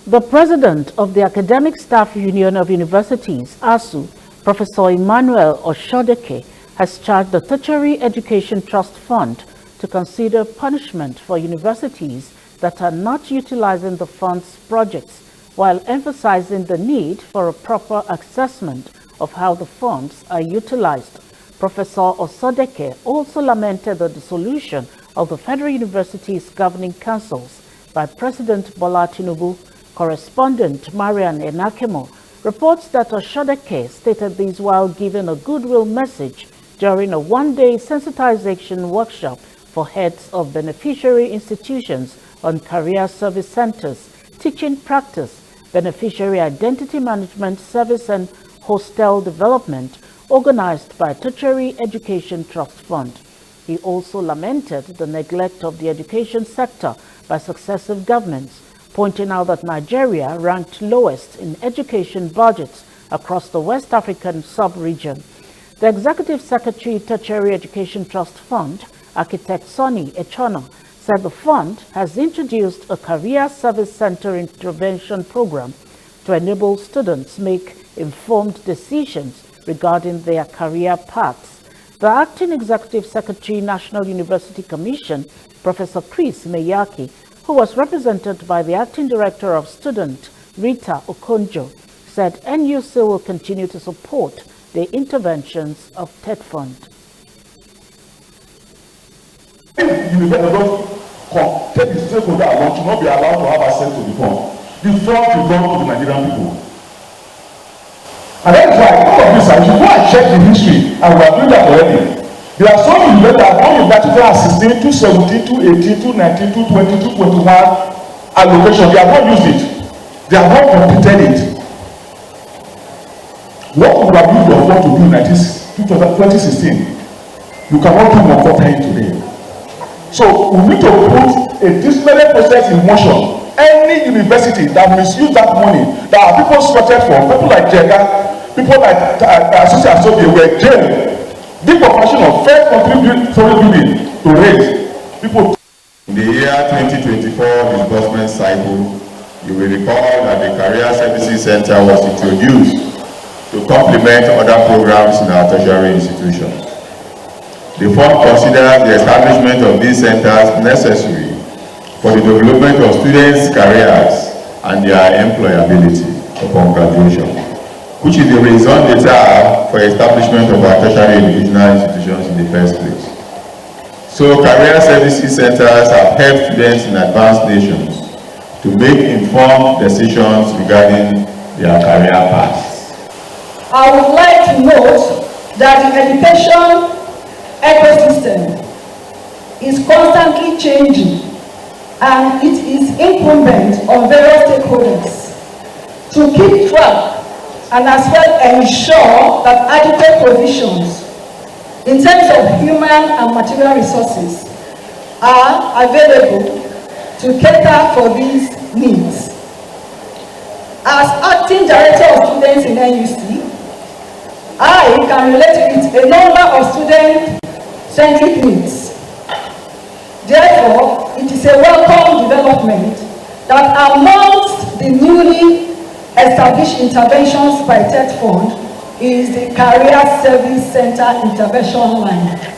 The President of the Academic Staff Union of Universities, ASUU, Professor Emmanuel Osodeke, has charged the Tertiary Education Trust Fund to consider punishment for universities that are not utilizing the fund's projects, while emphasizing the need for a proper assessment of how the funds are utilized. Professor Osodeke also lamented the dissolution of the Federal University's governing councils by President Bola Tinubu. Correspondent Marian Enakemo reports that Osodeke stated this while giving a goodwill message during a one-day sensitization workshop for heads of beneficiary institutions on career service centers, teaching practice, beneficiary identity management service and hostel development organized by Tertiary Education Trust Fund. He also lamented the neglect of the education sector by successive governments, pointing out that Nigeria ranked lowest in education budgets across the West African sub-region. The Executive Secretary, Tertiary Education Trust Fund, Architect Sonny Echono, said the fund has introduced a career service center intervention program to enable students make informed decisions regarding their career paths. The Acting Executive Secretary, National University Commission, Professor Maiyaki, who was represented by the Acting Director of Student, Rita Okonjo, said NUC will continue to support the interventions of TETFund. Take the stakeholder along to not be allowed to have access to the fund. The fund will come to the Nigerian people. And that's why all of this, if you go and check the history, and we are doing that already. There are some universities that have won in 2016, 2017, 2018, 2019, 2020, 2021 allocation. They have not used it. They have not completed it. What would have used your fund to do in 2016? You cannot do more content today. So we need to put a disciplinary process in motion. Any university that misuse that money, that are people sweated for, people like Jega, people like ASUU were jailed. Big operation of first contribute building to raise people. In the year 2024 disbursement cycle, you will recall that the Career Services Center was introduced to complement other programs in our tertiary institutions. The fund considers the establishment of these centers necessary for the development of students' careers and their employability upon graduation, which is the raison d'etre for establishment of our tertiary educational institutions in the first place. So career services centers have helped students in advanced nations to make informed decisions regarding their career paths. I would like to note that the education ecosystem is constantly changing, and it is incumbent on various stakeholders to keep track and as well ensure that adequate provisions in terms of human and material resources are available to cater for these needs. As Acting Director of Students in NUC, I can relate with a number of student-centric needs. Therefore, it is a welcome development that amongst the newly established interventions by TETFund is the Career Service Center intervention line.